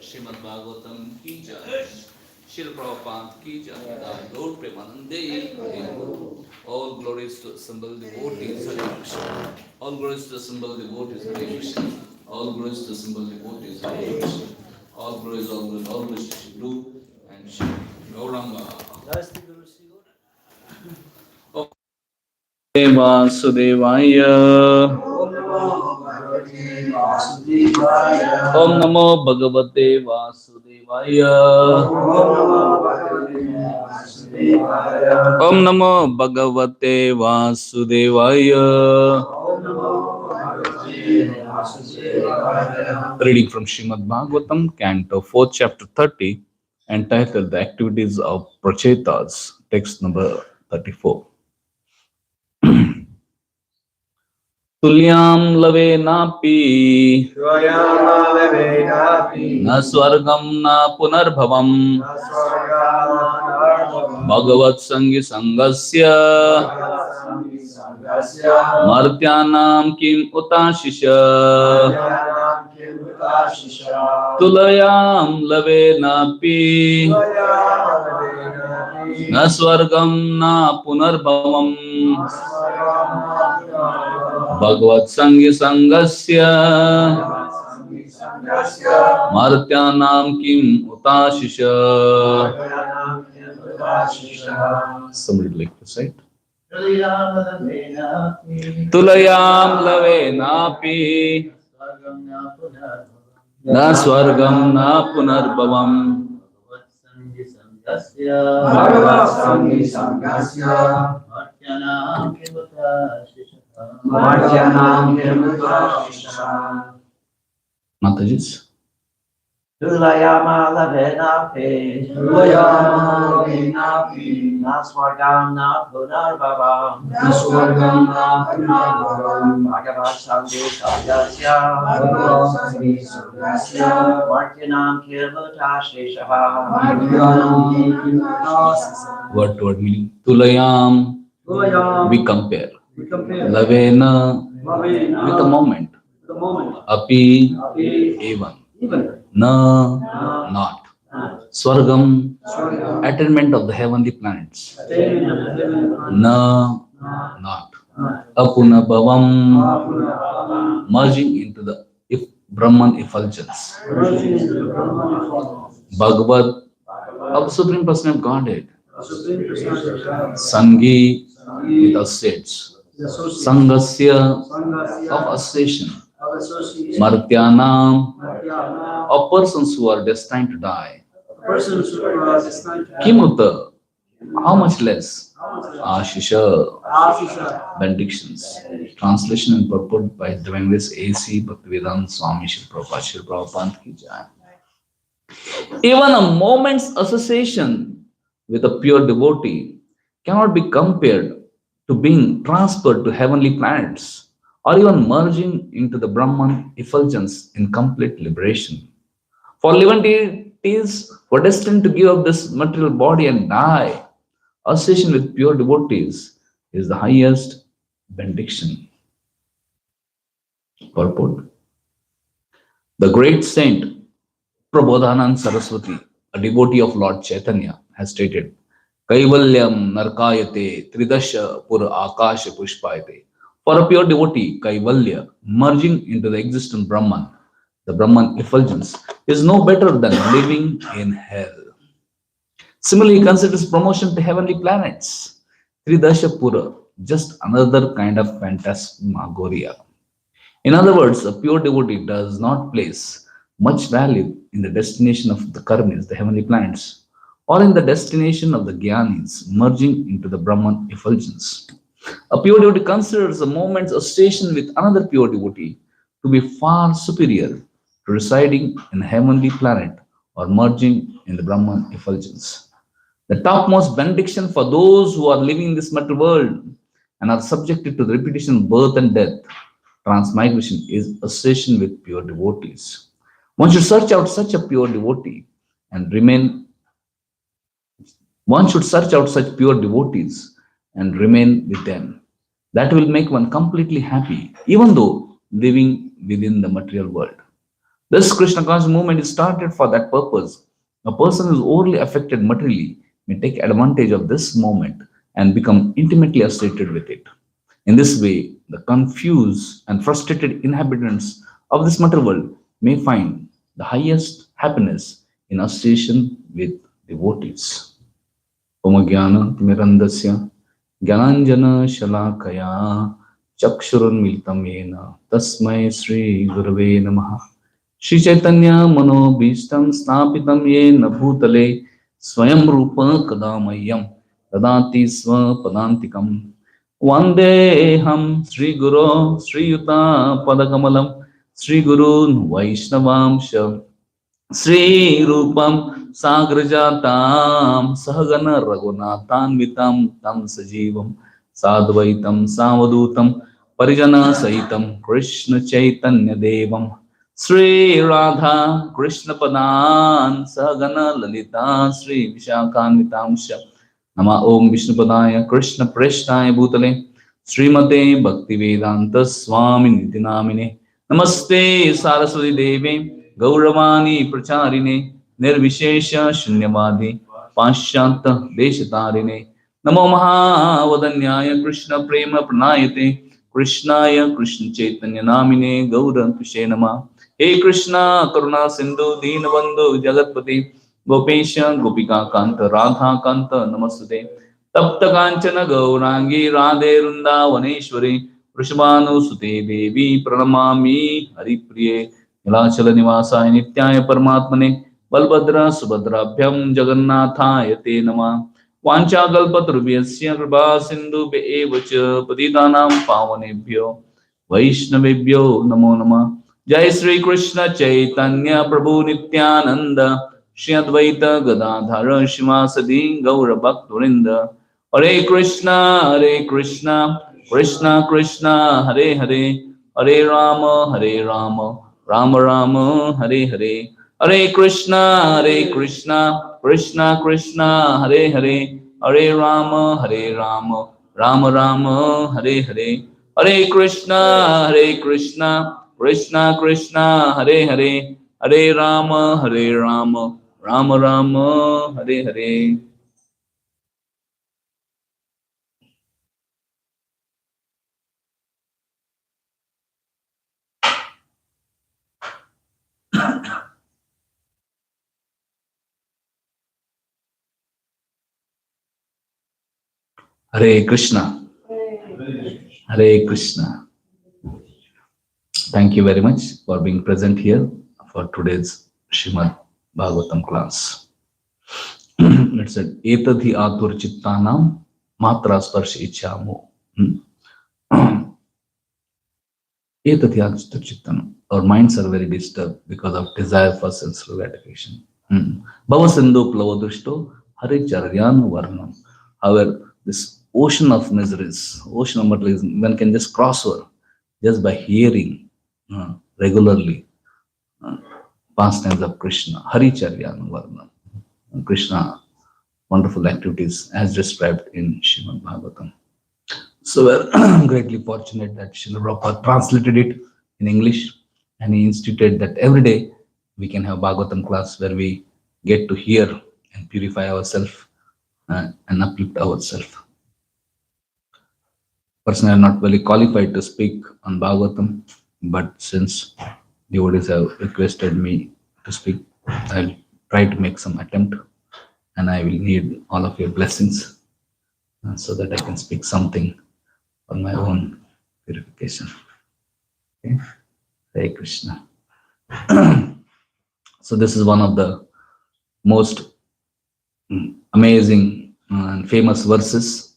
Srimad Bhagavatam ki jai. Shri Prabhupada ki jai. Lord Premanande. All glories to assembled devotees. Hare Krishna. All glories to assembled devotees. Hare Krishna. All glories to assembled devotees. Hare Krishna. All glories to Shri Guru and Shri Gauranga. Vasudevaya. Om Namo Bhagavate Vasudevaya. Om Namo Bhagavate Vasudevaya. Reading from Srimad Bhagavatam, Canto 4, Chapter 30, entitled The Activities of Prachetas, text number 34. Tulyam lave napi na swargam na punarbhavam bhagavat sangi sangasya martyanam kim utashisha tulayam lave napi na swargam na punarbhavam Bhagavat Sangi Sangasya Martyanam Kim Utashisha. Somebody would like to say it. Tulayam lave napi na swargam na punarbhavam Bhagavat Sangi Sangasya Martyanam Kim Utashisha. Mataji's. Tulayama lavenapi, naswargam na punarbhavam, Bhagavat Sangi Sangasya, Martyanam Kilmutashisha. Word to word meaning. Tulayam, we compare. Lavena, with a moment. Api, even. Na, not. Swargam, attainment of the heavenly planets. Na, not. Apunabhavam, merging into the Brahman effulgence. Bhagavat, of the Supreme Person of Godhead. Sangi, with associates. Sangasya, of association. Martyanam, of persons who are destined to die. Kimuta, how much less? Ashisha, benedictions. Translation and purport by Divine Grace A.C. Bhaktivedanta Swami Shri Prabhupada ki jai. Even a moment's association with a pure devotee cannot be compared to being transferred to heavenly planets or even merging into the Brahman effulgence in complete liberation. For living deities who are destined to give up this material body and die, association with pure devotees is the highest benediction. Purport. The great saint Prabodhanand Saraswati, a devotee of Lord Chaitanya, has stated, Kaivalyam narkayate tridasha pura akasha pushpayate. For a pure devotee, Kaivalya, merging into the existent Brahman, the Brahman effulgence, is no better than living in hell. Similarly, he considers promotion to heavenly planets. Tridashapura, just another kind of phantasmagoria. In other words, a pure devotee does not place much value in the destination of the karmis, the heavenly planets, or in the destination of the jnanis, merging into the Brahman effulgence. A pure devotee considers a moment's association with another pure devotee to be far superior to residing in a heavenly planet or merging in the Brahman effulgence. The topmost benediction for those who are living in this material world and are subjected to the repetition of birth and death, transmigration, is association with pure devotees. One should search out such a pure devotee and remain, one should search out such pure devotees and remain with them. That will make one completely happy, even though living within the material world. This Krishna conscious movement is started for that purpose. A person who is overly affected materially may take advantage of this moment and become intimately associated with it. In this way, the confused and frustrated inhabitants of this material world may find the highest happiness in association with devotees. ओमज्ञानतिमिरन्दस्य ज्ञानाञ्जनशलाकया चक्षुरुन्मिलितं येन तस्मै श्रीगुरवे नमः। श्रीचैतन्यमनोभीष्टं स्थापितं येन भूतले स्वयं रूप कदा मह्यं ददाति स्वपदान्तिकम्। वन्देऽहं श्रीगुरो श्रीयुतापदकमलं श्रीगुरून् वैष्णवांश श्रीरूपं साग्रजातां सहगण रघुनाथान्वितं तं सजीवं साद्वैतं सावधूतं परिजनसहितं कृष्ण चैतन्य देवं श्रीराधा कृष्णपदान् सहगण ललिता श्री विशाखान्वितांश नमः। ओम विष्णुपदाय कृष्ण प्रेष्ठाय भूतले श्रीमते भक्तिवेदांत स्वामी निति नामिने नमस्ते सारस्वती देवे गौरवाणी प्रचारिणे निर्विशेष शून्यवादी पाश्चात्य देशतारिणे नमो महावदन्याय कृष्ण प्रेम प्रणायते कृष्णाय कृष्ण चैतन्य नामिने गौर कृष्णे नमः। हे कृष्णा करुणा सिंधु दीनबंधु जगतपति गोपेश गोपिका कांत राधा कांत नमस्ते। तप्त कांचन गौरांगी राधे वृंदावनेश्वरी वृषभानुसुते देवी प्रणमामि हरिप्रिये नीलाचल निवासाय नित्याय परमात्मने बलभद्र सुभद्राभ्यं जगन्नाथाय ते नमः। वाञ्छाकल्पतरुभ्यश्च कृपा सिन्धुभ्येव च पतितानां पावनेभ्यो वैष्णवेभ्यो नमो नमः। जय श्री कृष्ण चैतन्य प्रभु नित्यानंद श्री अद्वैत गदाधर शिवासदि गौर भक्तवृंद। हरे कृष्णा कृष्णा कृष्णा हरे हरे हरे राम राम राम हरे हरे। हरे कृष्णा कृष्णा कृष्णा हरे हरे हरे राम राम राम हरे हरे। हरे Krishna Krishna Krishna Hare Hare Hare Ram Ram Ram Hare Hare. Hare Krishna. Hare Krishna. Thank you very much for being present here for today's Srimad Bhagavatam class. Let's say, Etadhi Atur Chittanam Matra Sparsh Ichamo. Etadhi Atur Chittanam. Our minds are very disturbed because of desire for sensual gratification. Bhavasindhu Plavadrushto Hare Charyan Varnam. However, this ocean of miseries, ocean of materialism, one can just cross over just by hearing regularly pastimes of Krishna, Haricharyan Varnam. Krishna, wonderful activities as described in Srimad Bhagavatam. So we're greatly fortunate that Srila Prabhupada translated it in English and he instituted that every day we can have Bhagavatam class where we get to hear and purify ourselves and uplift ourselves. Personally, I'm not very qualified to speak on Bhagavatam, but since devotees have requested me to speak, I'll try to make some attempt, and I will need all of your blessings so that I can speak something for my own purification. Okay? Hare Krishna. So this is one of the most amazing and famous verses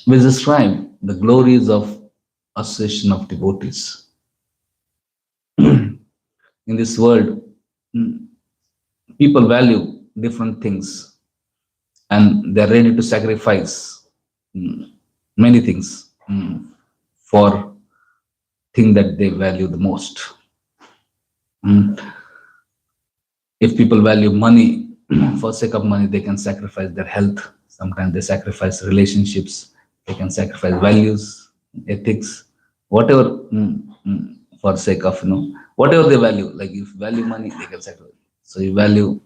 which describe the glories of association of devotees. In this world, people value different things and they're ready to sacrifice many things for thing that they value the most. If people value money, for sake of money, they can sacrifice their health. Sometimes they sacrifice relationships. They can sacrifice values, ethics, whatever for sake of whatever they value. Like if you value money, they can sacrifice. So you value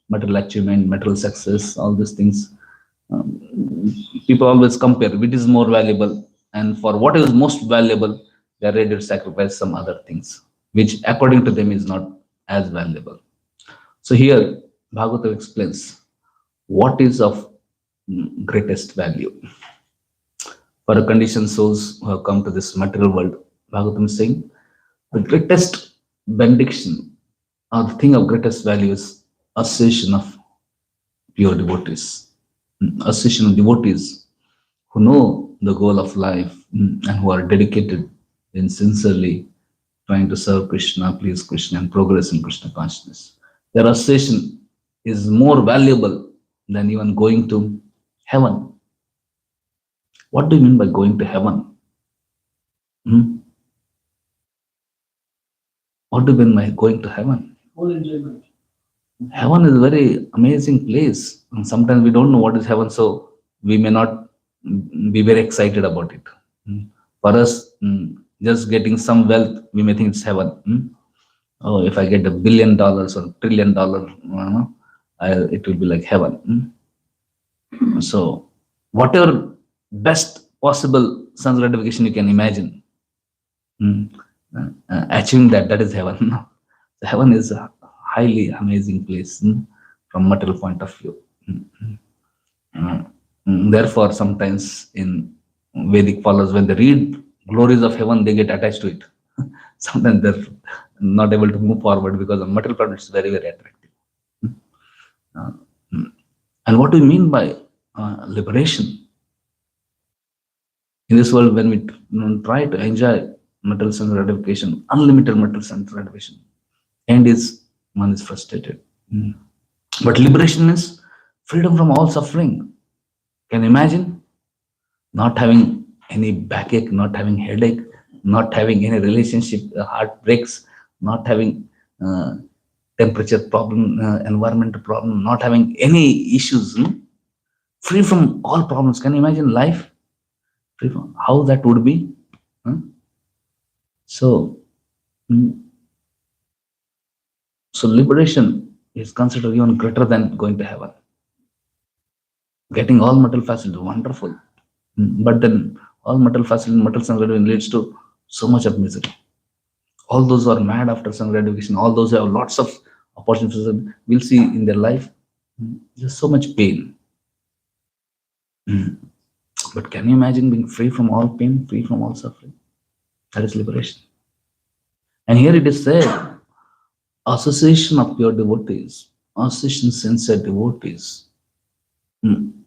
material achievement, material success, all these things. People always compare which is more valuable, and for what is most valuable, they are ready to sacrifice some other things, which according to them is not as valuable. So here, Bhagavatam explains what is of greatest value. For a conditioned souls who have come to this material world, Bhagavatam is saying the greatest benediction or the thing of greatest value is association of pure devotees. Association of devotees who know the goal of life and who are dedicated in sincerely trying to serve Krishna, please Krishna, and progress in Krishna consciousness. Their association is more valuable than even going to heaven. What do you mean by going to heaven? What do you mean by going to heaven? Full enjoyment. Heaven is a very amazing place. And sometimes we don't know what is heaven, so we may not be very excited about it. For us, just getting some wealth, we may think it's heaven. Oh, if I get $1 billion or $1 trillion, it will be like heaven. So, whatever best possible sense gratification you can imagine, achieving that is heaven. Heaven is a highly amazing place from material point of view. Therefore, sometimes in Vedic followers, when they read glories of heaven, they get attached to it. Sometimes they're not able to move forward because the material product is very, very attractive. And what do we mean by liberation? In this world, when we try to enjoy material sense gratification, unlimited material sense gratification, end is one is frustrated. But liberation is freedom from all suffering. Can you imagine not having any backache, not having headache, not having any relationship heartbreaks, not having temperature problem, environmental problem, not having any issues, free from all problems. Can you imagine life free from how that would be? So liberation is considered even greater than going to heaven. Getting all material facilities, wonderful. But then all material facilities, material sense gratification leads to so much of misery. All those who are mad after sense gratification, all those who have lots of opportunities, will see in their life there's so much pain. But can you imagine being free from all pain, free from all suffering? That is liberation. And here it is said, association of pure devotees, association sincere devotees,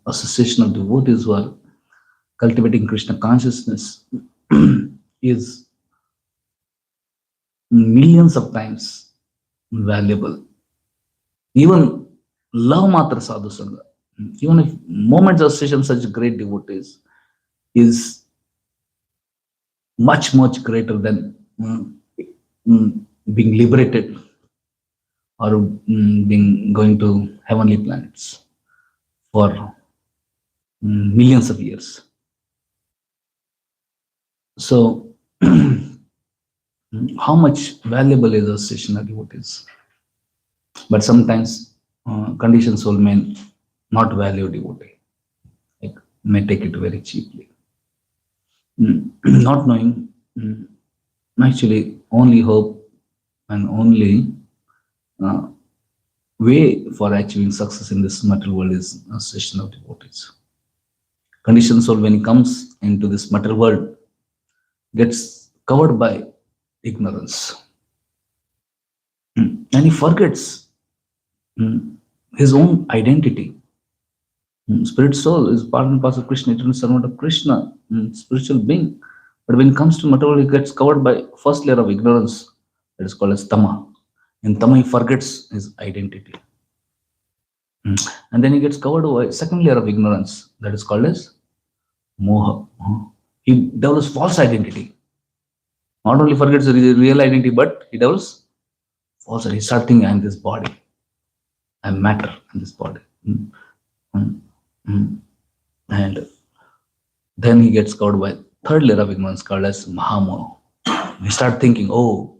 association of devotees who are cultivating Krishna consciousness is millions of times valuable. Even love matra sadhu sangha, even if moments of association such great devotees is much, much greater than being liberated or being going to heavenly planets for millions of years. So, how much valuable is association of devotees? But sometimes conditioned soul may not value devotee. Like may take it very cheaply. Not knowing, actually, only hope and only uh, way for achieving success in this material world is association of devotees. Conditioned soul, when he comes into this material world, gets covered by ignorance. And he forgets his own identity. Spirit soul is part and parcel of Krishna, eternal servant of Krishna, spiritual being. But when it comes to material, he gets covered by first layer of ignorance, that is called as tama. In tama, he forgets his identity. And then he gets covered by second layer of ignorance, that is called as moha. He develops false identity. Not only forgets the real identity, but he develops false identity. He starts thinking, I am this body. I am matter in this body. And then he gets covered by third layer of ignorance called as mahamoha. We start thinking, oh,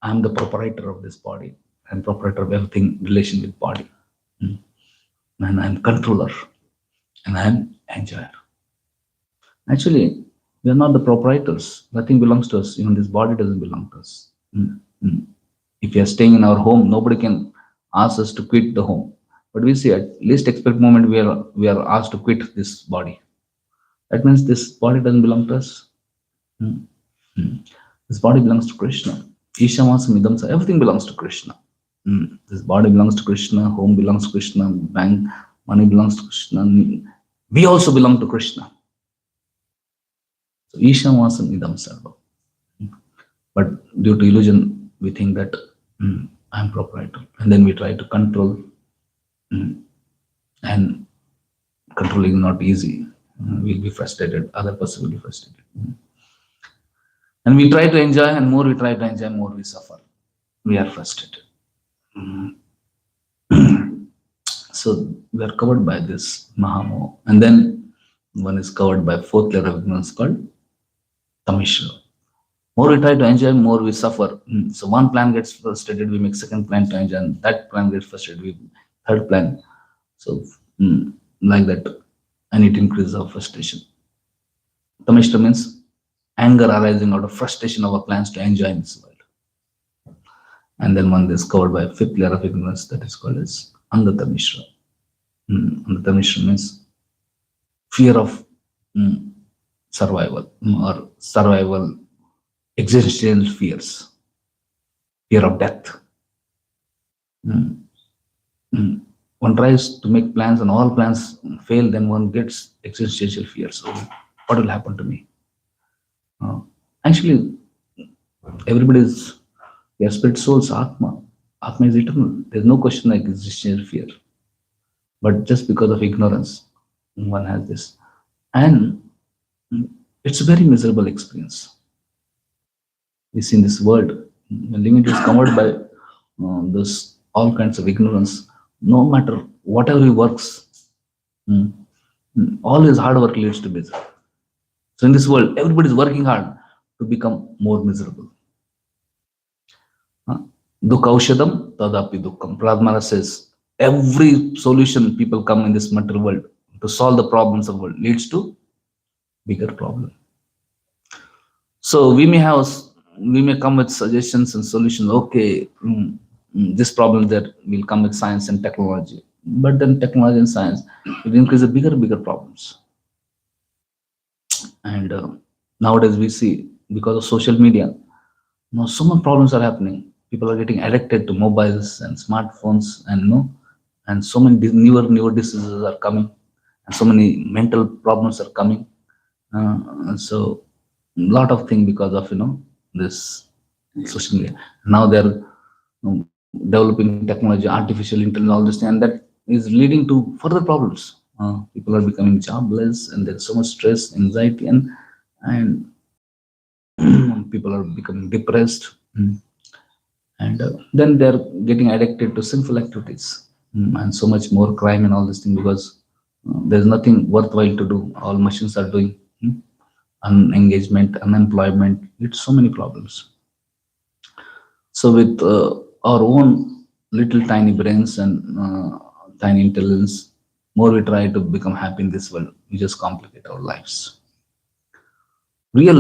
I'm the proprietor of this body. I'm proprietor of everything in relation with body. And I'm controller. And I'm enjoyer. Actually, we are not the proprietors. Nothing belongs to us. Even this body doesn't belong to us. If we are staying in our home, nobody can ask us to quit the home. But we see at least expect moment we are asked to quit this body. That means this body doesn't belong to us. This body belongs to Krishna. Ishamasam idam, everything belongs to Krishna. This body belongs to Krishna, home belongs to Krishna, bank money belongs to Krishna. We also belong to Krishna. So Ishamasam idam sarva. But due to illusion, we think that I'm proprietor. And then we try to control. And controlling is not easy. We'll be frustrated. Other person will be frustrated. And we try to enjoy, and more we try to enjoy, more we suffer. We are frustrated. So we are covered by this Mahamoha. And then one is covered by fourth layer of ignorance called Tamishra. More we try to enjoy, more we suffer. So one plan gets frustrated, we make second plan to enjoy, and that plan gets frustrated, we third plan. So like that, and it increases our frustration. Tamishra means anger arising out of frustration of our plans to enjoy in this world. And then one is covered by a fifth layer of ignorance that is called as Angata Mishra. Angata Mishra means fear of survival or survival, existential fears, fear of death. One tries to make plans and all plans fail, then one gets existential fears. So what will happen to me? Actually, everybody is, we are spirit souls, Atma. Atma is eternal. There's no question like existential fear. But just because of ignorance, one has this. And it's a very miserable experience. We see in this world, when limit is covered by this all kinds of ignorance, no matter whatever he works, all his hard work leads to misery. So in this world, everybody is working hard to become more miserable. Dukkha aushadam tadapi dukkham. Pradmara says, every solution people come in this material world to solve the problems of the world leads to bigger problem. So we may come with suggestions and solutions. Okay, this problem that will come with science and technology. But then technology and science will increase the bigger problems. And nowadays we see, because of social media, now so many problems are happening. People are getting addicted to mobiles and smartphones, and so many newer diseases are coming, and so many mental problems are coming. And so a lot of things because of this social media. Now they're developing technology, artificial intelligence, all this thing, and that is leading to further problems. People are becoming jobless, and there's so much stress, anxiety, and people are becoming depressed, and then they're getting addicted to sinful activities, and so much more crime and all this thing, because there's nothing worthwhile to do. All machines are doing. Unengagement, unemployment, it's so many problems. So with our own little tiny brains and tiny intelligence, More we try to become happy in this world, we just complicate our lives. Real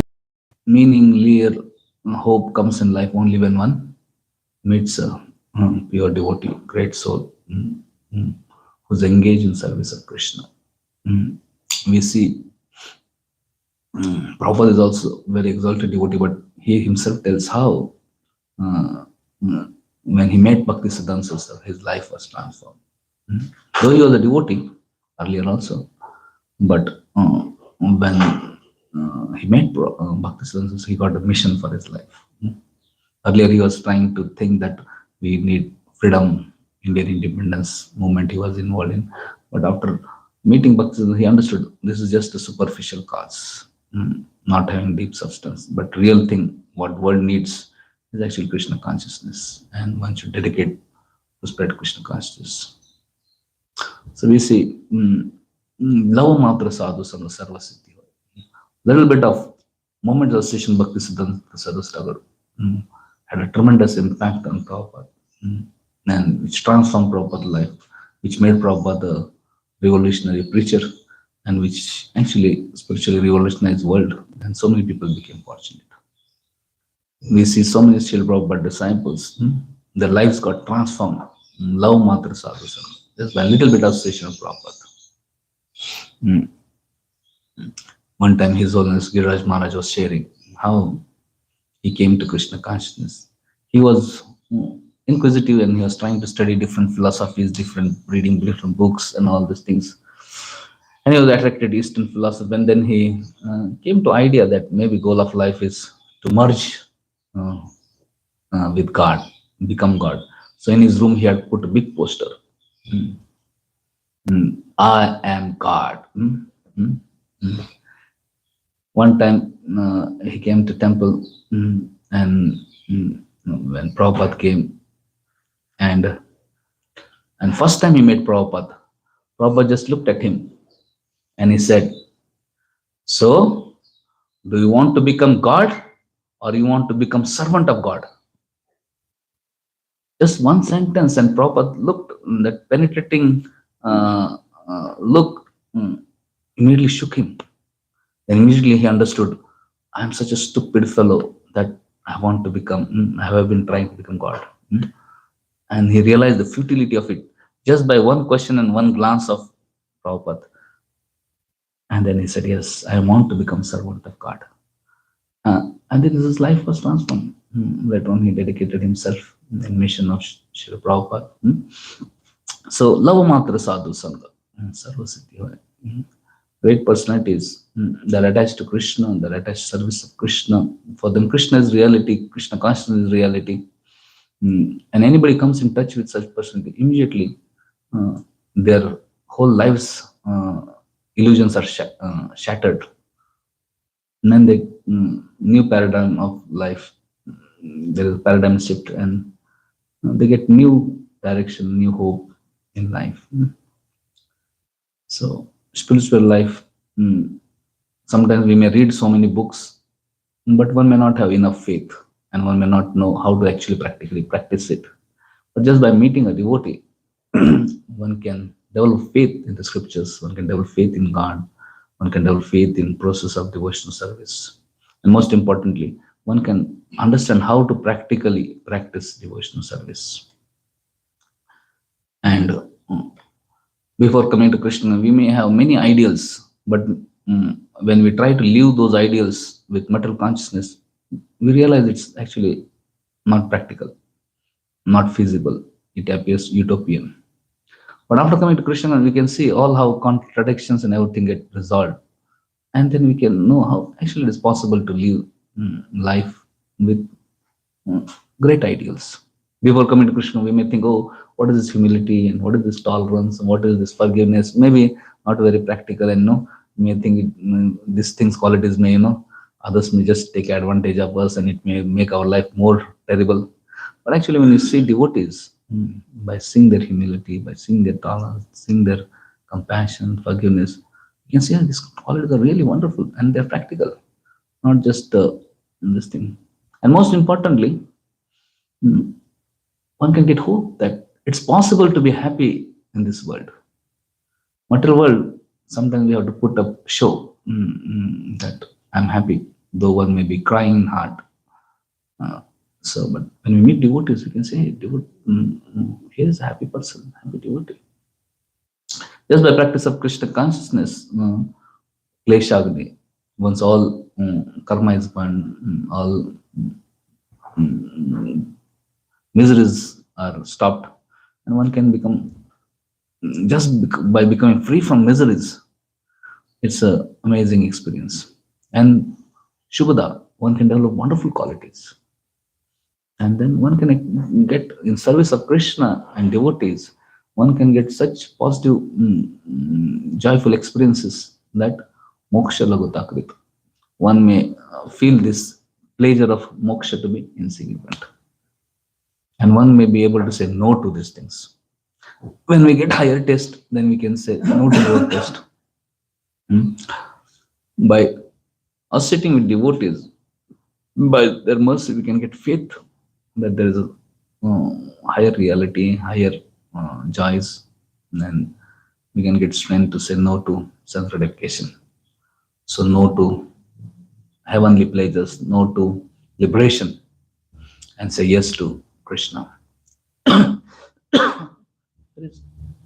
meaning, real hope comes in life only when one meets a pure devotee, great soul, who's engaged in service of Krishna. We see Prabhupada is also very exalted devotee, but he himself tells how uh, when he met Bhaktisiddhanta Saraswati, his life was transformed. Though he was a devotee earlier also, but when he met Bhaktisiddhanta Saraswati, he got a mission for his life. Earlier, he was trying to think that we need freedom, Indian independence movement he was involved in. But after meeting Bhaktisiddhanta, he understood this is just a superficial cause, not having deep substance. But real thing, what world needs is actually Krishna consciousness, and one should dedicate to spread Krishna consciousness. So we see lava matra sadhu sanga sarva siddhi. Little bit of moment of session Bhaktisiddhanta Saraswati had a tremendous impact on Prabhupada, and which transformed Prabhupada's life, which made Prabhupada a revolutionary preacher, and which actually spiritually revolutionized the world, and so many people became fortunate. We see so many Srila Prabhupada disciples, their lives got transformed. Love Matra Sadhu Sangha, just by a little bit of session of Prabhupada. One time His Holiness Giriraj Maharaj was sharing how he came to Krishna consciousness. He was inquisitive and he was trying to study different philosophies, reading different books and all these things. And he was attracted to Eastern philosophy. And then he came to idea that maybe goal of life is to merge with God, become God. So in his room he had put a big poster. I am God. One time he came to temple and when Prabhupada came and first time he met Prabhupada, Prabhupada just looked at him and he said, so do you want to become God or you want to become servant of God? Just one sentence, and Prabhupada looked, that penetrating look immediately shook him. Then immediately he understood, I am such a stupid fellow that I want to become, I have been trying to become God. And he realized the futility of it just by one question and one glance of Prabhupada. And then he said, yes, I want to become servant of God. And then his life was transformed. Later on, he dedicated himself in mission of Srila Prabhupada. So, Lava Matra Sadhu Sangha, Sarva Siddhi. Great personalities, they're attached to Krishna, they're attached to service of Krishna. For them, Krishna is reality, Krishna consciousness is reality. And anybody comes in touch with such personality, immediately their whole lives illusions are shattered. And then the new paradigm of life, there is a paradigm shift, and they get new direction, new hope in life. So spiritual life, sometimes we may read so many books, but one may not have enough faith and one may not know how to actually practically practice it. But just by meeting a devotee, one can develop faith in the scriptures, one can develop faith in God, one can develop faith in process of devotional service. And most importantly, one can understand how to practically practice devotional service. And before coming to Krishna, we may have many ideals, but when we try to live those ideals with material consciousness, we realize it's actually not practical, not feasible. It appears utopian. But after coming to Krishna, we can see all how contradictions and everything get resolved. And then we can know how actually it is possible to live life with great ideals. Before coming to Krishna, we may think, oh, what is this humility and what is this tolerance and what is this forgiveness? Maybe not very practical, and we may think these things, qualities may, others may just take advantage of us and it may make our life more terrible. But actually, when you see devotees, by seeing their humility, by seeing their tolerance, seeing their compassion, forgiveness, you can see these qualities are really wonderful and they're practical, not just this thing. And most importantly, one can get hope that it's possible to be happy in this world. Material world, sometimes we have to put up show that I'm happy, though one may be crying hard. Uh, but when we meet devotees, we can say, hey, here is a happy person, happy devotee. Just by practice of Krishna consciousness, Kleshagni, once all karma is burned, all miseries are stopped, and one can become, by becoming free from miseries, it's an amazing experience. And Shubhada, one can develop wonderful qualities. And then one can get in service of Krishna and devotees, one can get such positive, joyful experiences that moksha lagotakrit. One may feel this pleasure of moksha to be insignificant. And one may be able to say no to these things. When we get higher taste, then we can say no to lower taste. By us sitting with devotees, by their mercy, we can get faith that there is a higher reality, higher joys, and we can get strength to say no to self-gratification. So no to heavenly pleasures, no to liberation, and say yes to Krishna.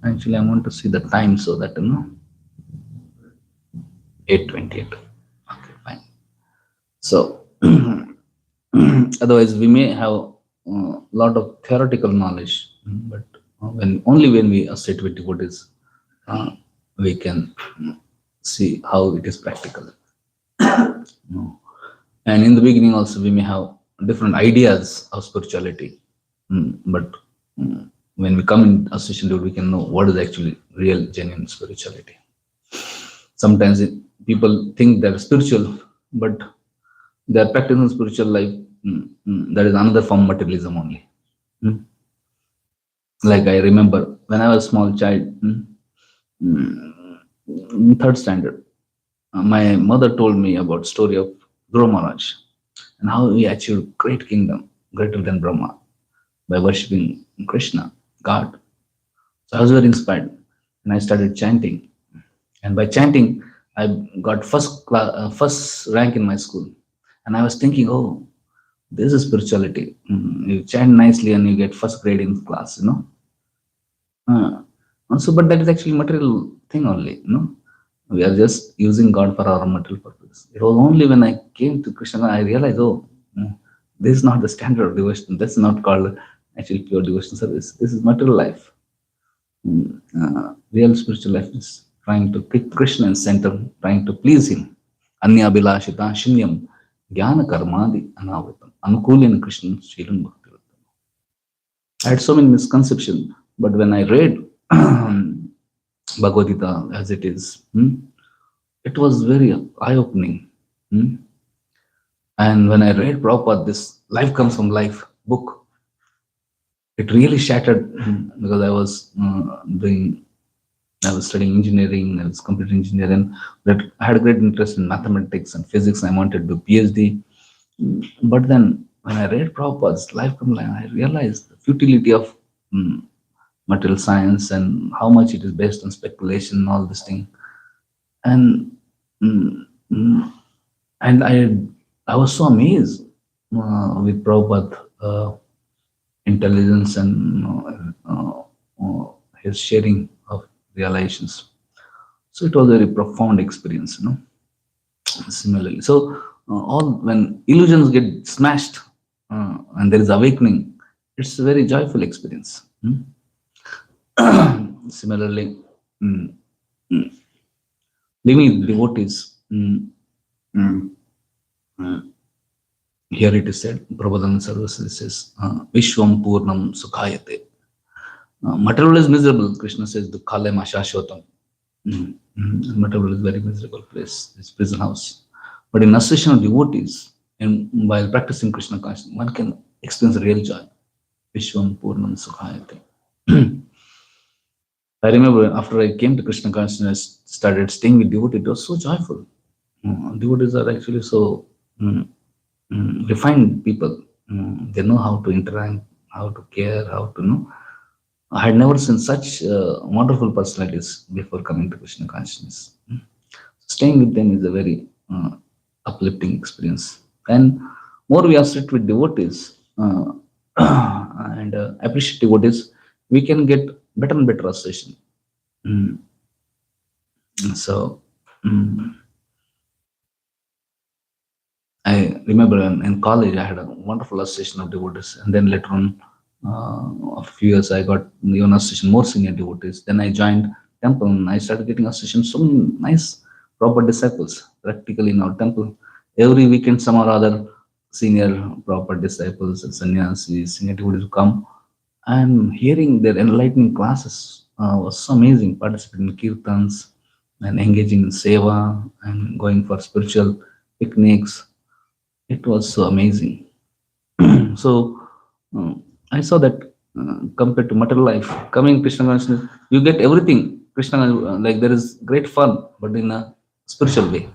Actually, I want to see the time so that 8:28. Okay, fine. So otherwise, we may have a lot of theoretical knowledge, but when we sit with devotees, we can see how it is practical. And in the beginning, also, we may have different ideas of spirituality, but when we come in association with, we can know what is actually real, genuine spirituality. Sometimes people think they're spiritual, but they're practicing spiritual life. That is another form of materialism only. Like I remember when I was a small child, in third standard, my mother told me about story of Dhruva Maharaj and how he achieved great kingdom, greater than Brahma, by worshipping Krishna, God. So I was very inspired, and I started chanting. And by chanting, I got first rank in my school. And I was thinking, oh, this is spirituality. You chant nicely and you get first grade in class, Also, but that is actually material thing only, We are just using God for our material purpose. It was only when I came to Krishna, I realized, oh, this is not the standard of devotion. That's not called actually pure devotion service. This is material life. Real spiritual life is trying to keep Krishna in center, trying to please him. Anya Bilashita Shinyam Jnana Karmadi Anavatam Anukulin Krishna Shilan Bhakti. I had so many misconceptions, but when I read Bhagavad Gita as it is, it was very eye-opening. And when I read Prabhupada, this Life Comes from Life book, it really shattered because I was studying engineering, I was computer engineering, but I had a great interest in mathematics and physics. I wanted to do PhD. But then when I read Prabhupada's Life Comes from Life, I realized the futility of material science and how much it is based on speculation and all this thing. And I was so amazed with Prabhupada intelligence and his sharing of realizations. So it was a very profound experience, Similarly, so when illusions get smashed and there is awakening, it's a very joyful experience. Similarly, living with devotees. Here it is said, Prabhupada Services says, Vishwam Purnam Sukhayate. Material is miserable, Krishna says, Dukhalem Ashashvatam. Material is very miserable place, this prison house. But in association of devotees, and while practicing Krishna consciousness, one can experience real joy. Vishwam Purnam Sukhayate. I remember after I came to Krishna consciousness, started staying with devotees, it was so joyful. Devotees are actually so refined people. They know how to interact, how to care, how to know. I had never seen such wonderful personalities before coming to Krishna consciousness. Staying with them is a very uplifting experience. And more we associate with devotees and appreciate devotees, we can get better and better association. Mm. So mm, I remember in college I had a wonderful association of devotees, and then later on, a few years I got even association more senior devotees. Then I joined temple and I started getting association so many nice proper disciples practically in our temple. Every weekend, some or other senior proper disciples, sannyasis, senior devotees would come, and hearing their enlightening classes was so amazing. Participating in kirtans and engaging in seva and going for spiritual picnics, it was so amazing. So I saw that compared to material life, coming Krishna consciousness, you get everything. Krishna, like there is great fun, but in a spiritual way.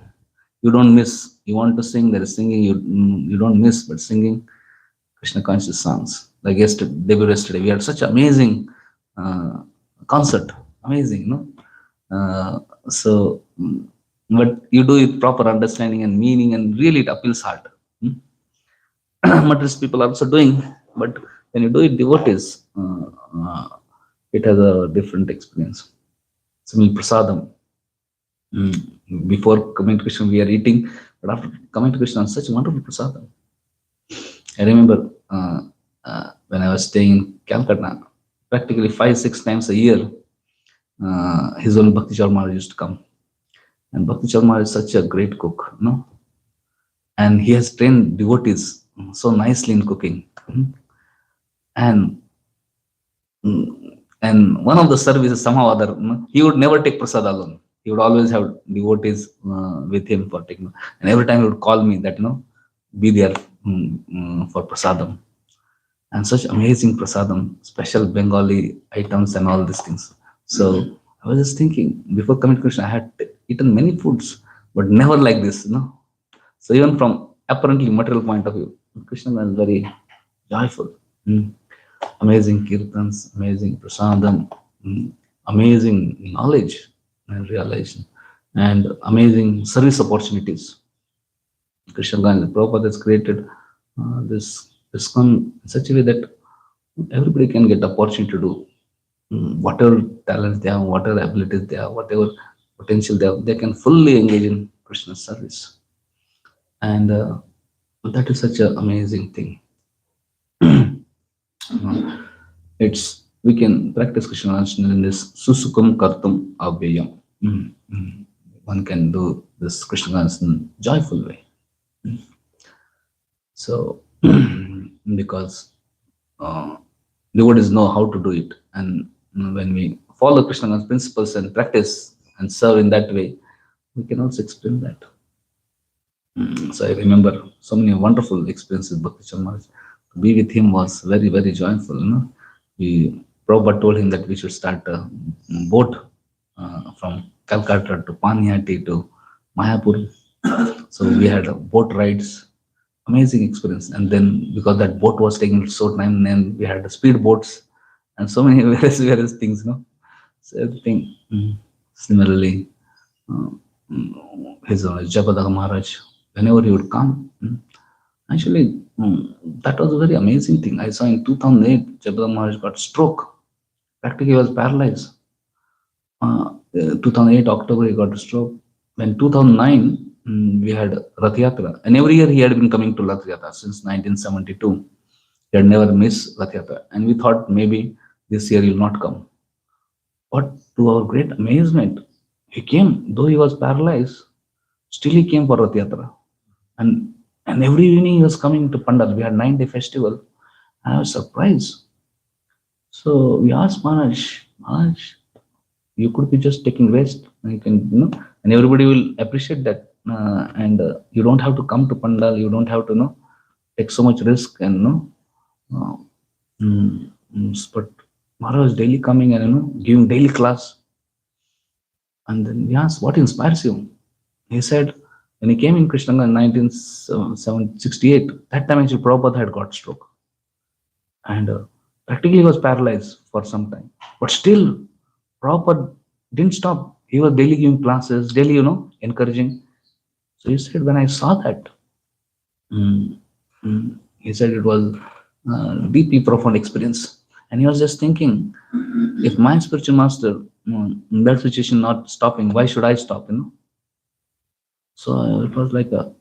You don't miss. You want to sing, there is singing. You don't miss, but singing Krishna conscious songs. Like yesterday, day before yesterday, we had such amazing uh, concert. Amazing, no? So, but you do it proper understanding and meaning, and really it appeals heart. Hmm? Materialist people are also doing, but when you do it devotees, it has a different experience. Similar prasadam. Before coming to Krishna, we are eating, but after coming to Krishna, such wonderful prasadam. I remember when I was staying in Calcutta, practically 5-6 times a year, his own Bhakti Charma used to come. And Bhakti Charma is such a great cook, no? And he has trained devotees so nicely in cooking. And and one of the services somehow or other, he would never take prasad alone. He would always have devotees with him for taking. And every time he would call me that be there for prasadam. And such amazing prasadam, special Bengali items and all these things. So I was just thinking, before coming to Krishna, I had eaten many foods, but never like this, So even from apparently material point of view, Krishna was very joyful. Amazing kirtans, amazing prasadam, amazing knowledge and realization, and amazing service opportunities. Krishna Gandhi Prabhupada has created this ISKCON in such a way that everybody can get opportunity to do whatever talents they have, whatever abilities they have, whatever potential they have, they can fully engage in Krishna's service. And that is such an amazing thing. It's we can practice Krishna consciousness in this susukam kartum avyayam. One can do this Krishna consciousness in joyful way. So because devotees know how to do it, and when we follow Krishna conscious principles and practice and serve in that way, we can also experience that. So I remember so many wonderful experiences with Bhakti Chamaraj. To be with him was very, very joyful. Prabhupada told him that we should start a boat from Calcutta to Panyati to Mayapur. So we had boat rides, amazing experience. And then because that boat was taking so time, then we had the speed boats and so many various things. So everything. Similarly, his Jagadaga Maharaj, whenever he would come, actually, that was a very amazing thing. I saw in 2008, Jagadaga Maharaj got stroke. Practically, he was paralyzed. 2008 October, he got a stroke. When 2009, we had Rath Yatra, and every year he had been coming to Rath Yatra since 1972. He had never missed Rath Yatra, and we thought maybe this year he will not come. But to our great amazement, he came, though he was paralyzed. Still, he came for Rath Yatra, and every evening he was coming to Pandal. We had 9-day festival. I was surprised. So we asked Maharaj, you could be just taking rest. You can, and everybody will appreciate that. And you don't have to come to Pandal. You don't have to, take so much risk and, but Maharaj was daily coming and, giving daily class. And then we asked, what inspires you? He said, when he came in Krishnaganga in 1968, that time actually Prabhupada had got stroke. And Practically, he was paralyzed for some time. But still, Prabhupada didn't stop. He was daily giving classes, daily, encouraging. So he said, when I saw that, mm, he said it was deeply profound experience. And he was just thinking, if my spiritual master, in that situation not stopping, why should I stop? So it was like a.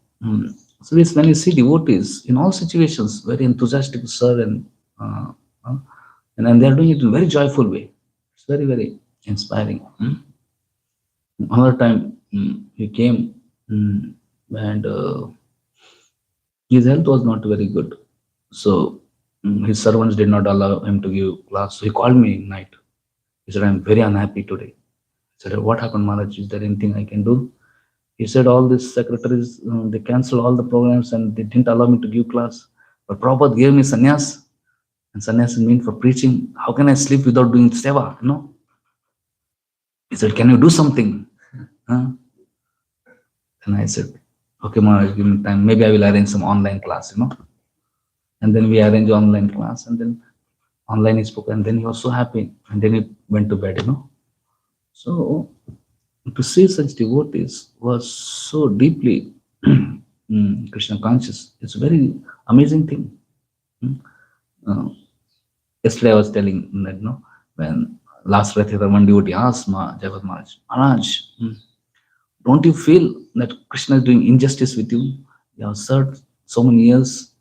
So it's when you see devotees in all situations, very enthusiastic to serve uh, uh, and they're doing it in a very joyful way. It's very, very inspiring. Another time he came and his health was not very good. So his servants did not allow him to give class. So he called me at night. He said, I'm very unhappy today. I said, what happened, Maharaj? Is there anything I can do? He said, all these secretaries, they canceled all the programs and they didn't allow me to give class. But Prabhupada gave me sannyas. And sannyas is meant for preaching. How can I sleep without doing seva? He said, can you do something? Huh? And I said, okay, Maharaj, give me time. Maybe I will arrange some online class, And then we arranged online class, and then online he spoke, and then he was so happy. And then he went to bed, So to see such devotees was so deeply Krishna conscious. It's a very amazing thing. Yesterday I was telling that, when last Rath Yatra, one devotee asked Jagat Maharaj, don't you feel that Krishna is doing injustice with you? You have served so many years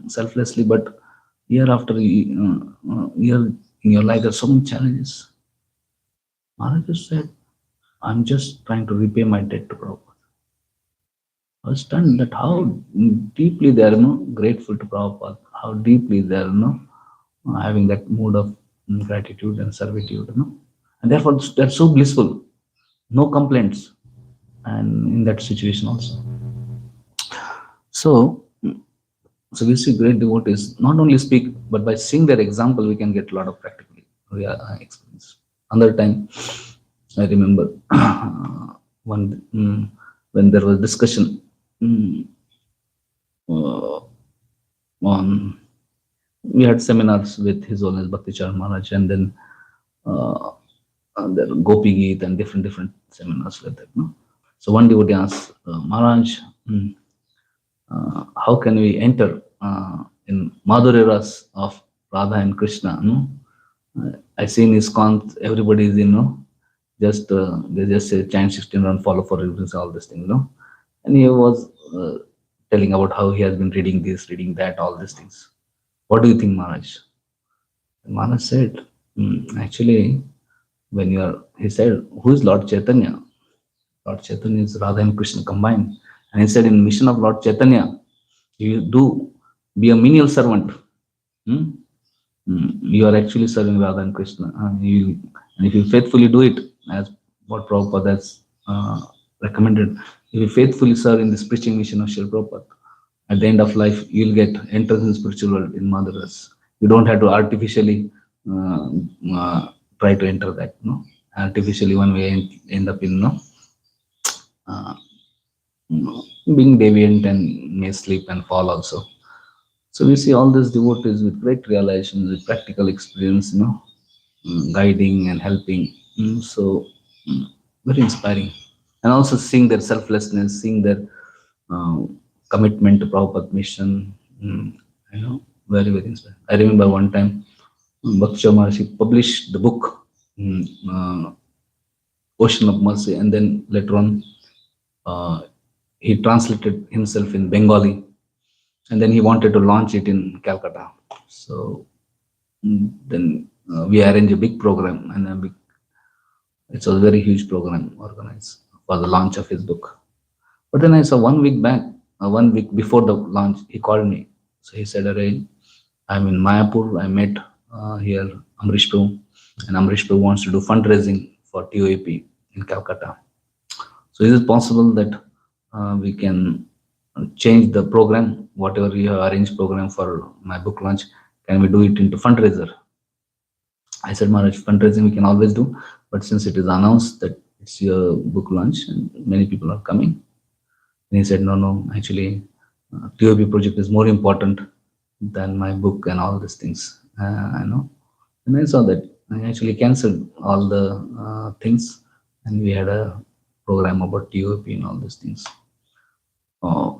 selflessly, but year after year in your life, there are so many challenges. Maharaj said, I'm just trying to repay my debt to Prabhupada. I was stunned that how deeply they are grateful to Prabhupada, how deeply they are having that mood of gratitude and servitude, and therefore they're so blissful, no complaints, and in that situation also. So we see great devotees not only speak, but by seeing their example, we can get a lot of practical experience. Another time, I remember when there was discussion on, we had seminars with His Holiness Bhaktichar Maharaj, and then there Gopi Geet and different seminars with it. So one devotee asked Maharaj, how can we enter in Madhurya Ras of Radha and Krishna? I see in ISKCON, everybody is just they just say chant 16 run, follow for reverence, all this thing, And he was telling about how he has been reading this, reading that, all these things. What do you think, Maharaj? And Maharaj said, actually, he said, who is Lord Chaitanya? Lord Chaitanya is Radha and Krishna combined. And he said, in mission of Lord Chaitanya, you do be a menial servant. You are actually serving Radha and Krishna. And if you faithfully do it, as what Prabhupada has recommended, if you faithfully serve in this preaching mission of Srila Prabhupada, at the end of life, you'll get entrance in spiritual world in Madhuras. You don't have to artificially try to enter that. Artificially, one way end up in being deviant and may slip and fall also. So we see all these devotees with great realizations, with practical experience, guiding and helping. So very inspiring. And also seeing their selflessness, seeing their commitment to Prabhupada mission, very, very inspiring. I remember one time, Bhakti Maharaj published the book, Ocean of Mercy, and then later on, he translated himself in Bengali, and then he wanted to launch it in Calcutta. So then we arranged a big program, and it was a very huge program organized for the launch of his book. But then I saw 1 week back, 1 week before the launch, he called me. So he said, Array, I'm in Mayapur. I met here Amrish Prabhu, and Amrish Prabhu wants to do fundraising for TOAP in Calcutta. So is it possible that we can change the program, whatever you have arranged program for my book launch, can we do it into fundraiser? I said, Maharaj, fundraising we can always do, but since it is announced that it's your book launch and many people are coming, and he said, no, actually, TOP project is more important than my book and all these things. I know. And I saw that I actually cancelled all the things, and we had a program about TOP and all these things. Uh,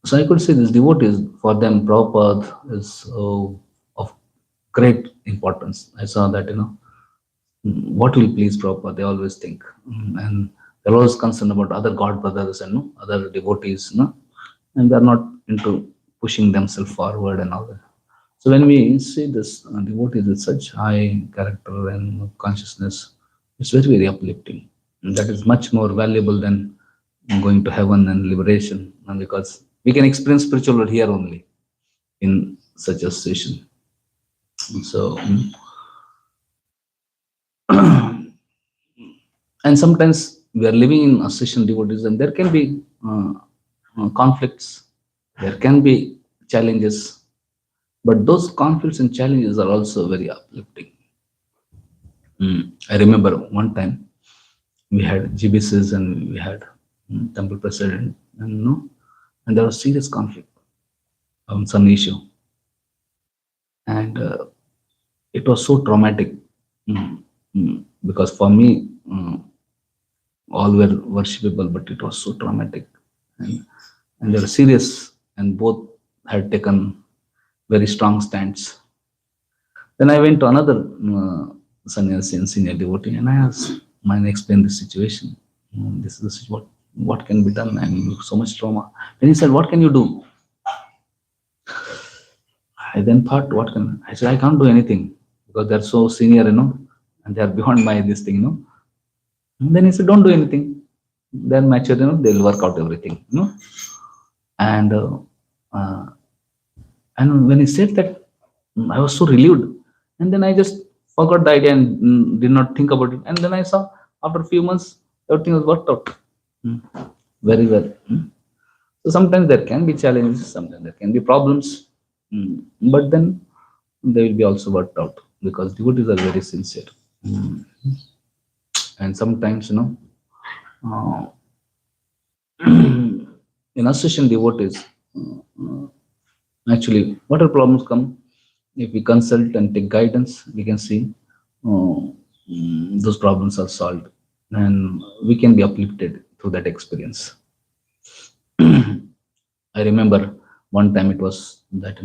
so I could say this devotees, for them, Prabhupada is of great importance. I saw that, what will please Prabhupada, they always think. And they're always concerned about other God brothers and other devotees, and they're not into pushing themselves forward and all that. So when we see this devotees with such high character and consciousness, it's very, very uplifting. And that is much more valuable than going to heaven and liberation, because we can experience spiritual world here only in such a situation. So, and sometimes we are living in association devotees, and there can be conflicts, there can be challenges, but those conflicts and challenges are also very uplifting. I remember one time we had GBCs and we had temple president, and and there was serious conflict on some issue, and it was so traumatic. Because for me, all were worshipable, but it was so traumatic, and they were serious, and both had taken very strong stands. Then I went to another sannyasi and senior devotee, and I asked, "Mine, explain the situation. This is what can be done. I'm in so much trauma." Then he said, "What can you do?" I then thought, "What can I said? I can't do anything because they're so senior, and they are beyond my this thing. And then he said, "Don't do anything. They're mature, they'll work out everything. And uh, and when he said that, I was so relieved. And then I just forgot the idea and did not think about it. And then I saw after a few months, everything was worked out very well. So sometimes there can be challenges, sometimes there can be problems, but then they will be also worked out because devotees are very sincere. And sometimes, uh, in association devotees, actually, whatever problems come, if we consult and take guidance, we can see those problems are solved, and we can be uplifted through that experience. I remember one time it was that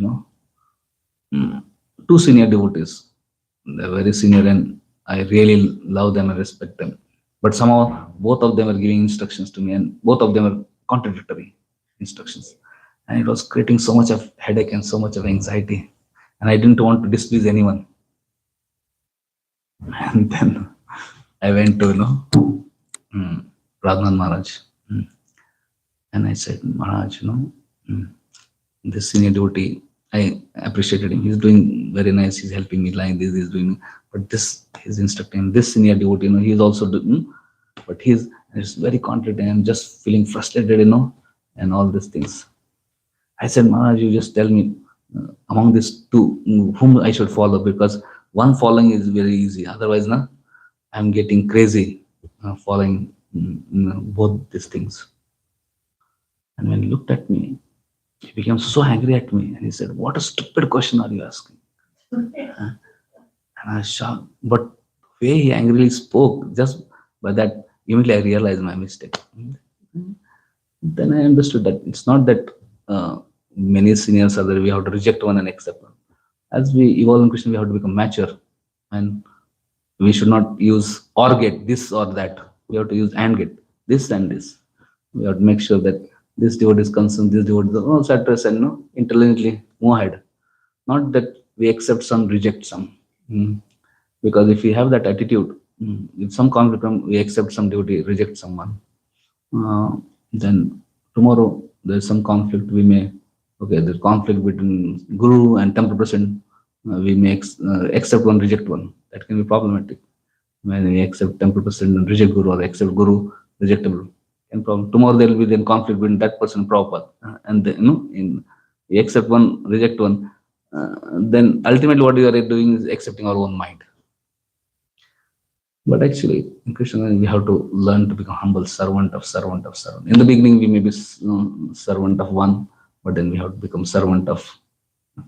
two senior devotees, they're very senior, and I really love them and respect them. But somehow both of them are giving instructions to me, and both of them are contradictory instructions, and it was creating so much of headache and so much of anxiety, and I didn't want to displease anyone. And then I went to Ratna Maharaj, and I said, "Maharaj, this senior devotee, I appreciated him. He's doing very nice. He's helping me like this. He's doing, but this he's instructing this senior devotee. He's also doing, but it's very contradictory. I'm just feeling frustrated, and all these things." I said, "Maharaj, you just tell me among these two whom I should follow, because one following is very easy. Otherwise, I'm getting crazy following both these things." And when he looked at me, he became so angry at me, and he said, "What a stupid question are you asking?" And I was shocked. But the way he angrily spoke, just by that, immediately I realized my mistake. Then I understood that it's not that many seniors are there, we have to reject one and accept one. As we evolve in Krishna, we have to become mature, and we should not use or get this or that. We have to use and get this and this. We have to make sure that this devotee is concerned, this devotee is address, and intelligently move ahead. Not that we accept some, reject some. Because if we have that attitude, in some conflict, we accept some devotee, reject someone. Then tomorrow there's some conflict, we may, there's conflict between Guru and temple president, we may accept one, reject one. That can be problematic. When we accept temple president and reject Guru, or accept Guru, rejectable. And problem. Tomorrow there will be then conflict between that person and Prabhupada. And then, we accept one, reject one. Then ultimately what we are doing is accepting our own mind. But actually, in Krishna, we have to learn to become humble servant of servant of servant. In the beginning, we may be servant of one, but then we have to become servant of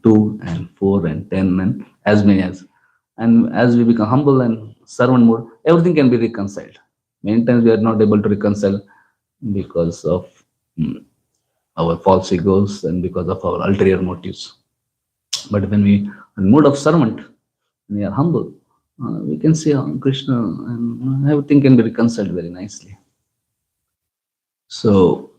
2 and 4 and 10 and as many as we become humble and servant mode, everything can be reconciled. Many times we are not able to reconcile because of mm, our false egos and because of our ulterior motives. But when we in mode of servant, when we are humble, we can see how Krishna and everything can be reconciled very nicely. So,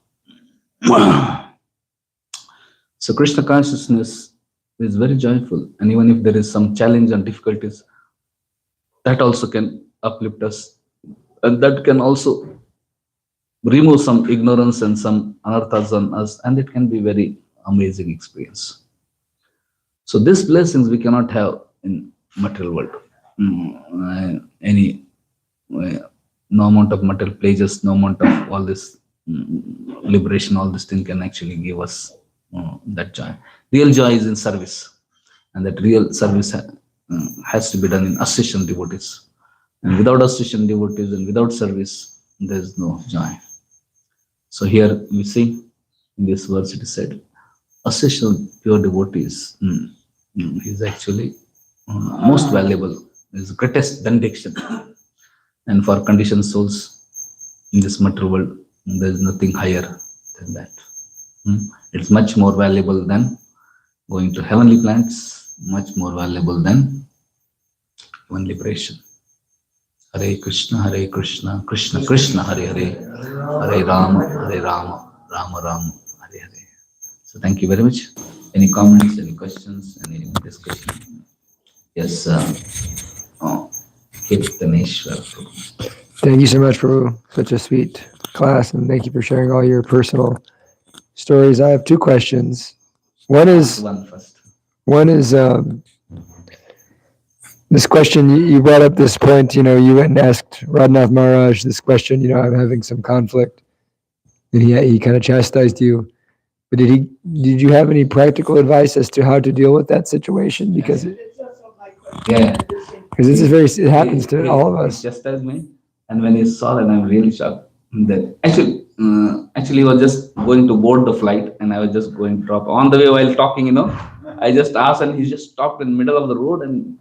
so Krishna consciousness is very joyful, and even if there is some challenge and difficulties, that also can uplift us, and that can also remove some ignorance and some anarthas on us, and it can be very amazing experience. So these blessings we cannot have in material world. Any no amount of material pleasures, no amount of all this liberation, all this thing can actually give us that joy. Real joy is in service, and that real service has to be done in association devotees. And without association devotees and without service, there is no joy. So here we see in this verse it is said, association pure devotees is actually most valuable, is greatest benediction. And for conditioned souls in this material world, there is nothing higher than that. It's much more valuable than going to heavenly planets, much more valuable than even liberation. Hare Krishna, Krishna Krishna, Hare Hare, Hare Rama, Rama Rama, Hare Hare. So thank you very much. Any comments, any questions, any discussion? Yes, Kirtaneshwar. Thank you so much, Prabhu. Such a sweet class, and thank you for sharing all your personal stories. I have two questions. One is this question. You brought up this point. You went and asked Radhanath Maharaj this question. I'm having some conflict, and he kind of chastised you. But did you have any practical advice as to how to deal with that situation? Because this is it happens to all of us. He chastised me, and when he saw that, I'm really shocked. That actually, he was just going to board the flight, and I was just going to drop. On the way, while talking, I just asked, and he just stopped in the middle of the road, and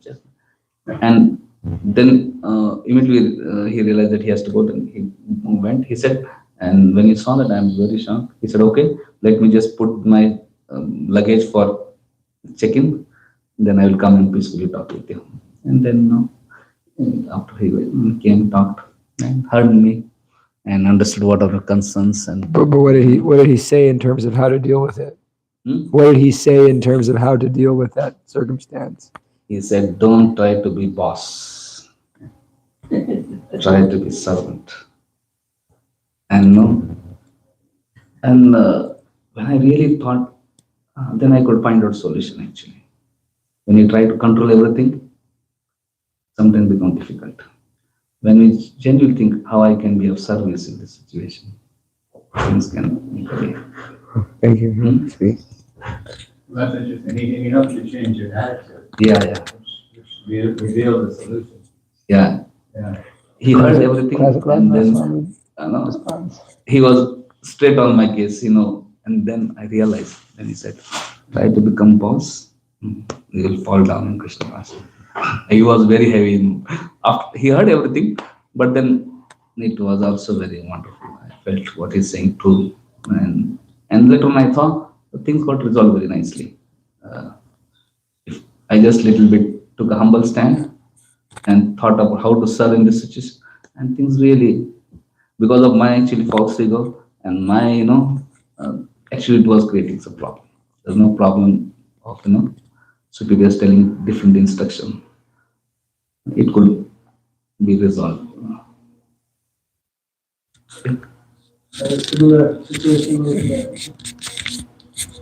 then immediately he realized that he has to go. And he went. He said, and when he saw that, I'm very shocked. He said, "Okay, let me just put my luggage for check-in. Then I will come and peacefully talk with you." And then after he came, talked, and heard me, and understood what are the concerns. But what did he say in terms of how to deal with it? What did he say in terms of how to deal with that circumstance? He said, "Don't try to be boss. Try to be servant." And when I really thought, then I could find out solution actually. When you try to control everything, sometimes becomes difficult. When we genuinely think how I can be of service in this situation, things can be very. Thank you. That's interesting. He helped you change your attitude. Yeah. Reveal the solution. Yeah. He heard everything, and then he was straight on my case, and then I realized, and he said, "Try to become boss, you will fall down in Krishna consciousness." He was very heavy. After he heard everything, but then it was also very wonderful. I felt what he's saying true, and later on I thought things got resolved very nicely. If I just little bit took a humble stand and thought about how to serve in this situation, and things really, because of my actually false ego and my actually it was creating some problem. There's no problem of superiors telling different instruction. It could be resolved. A similar situation with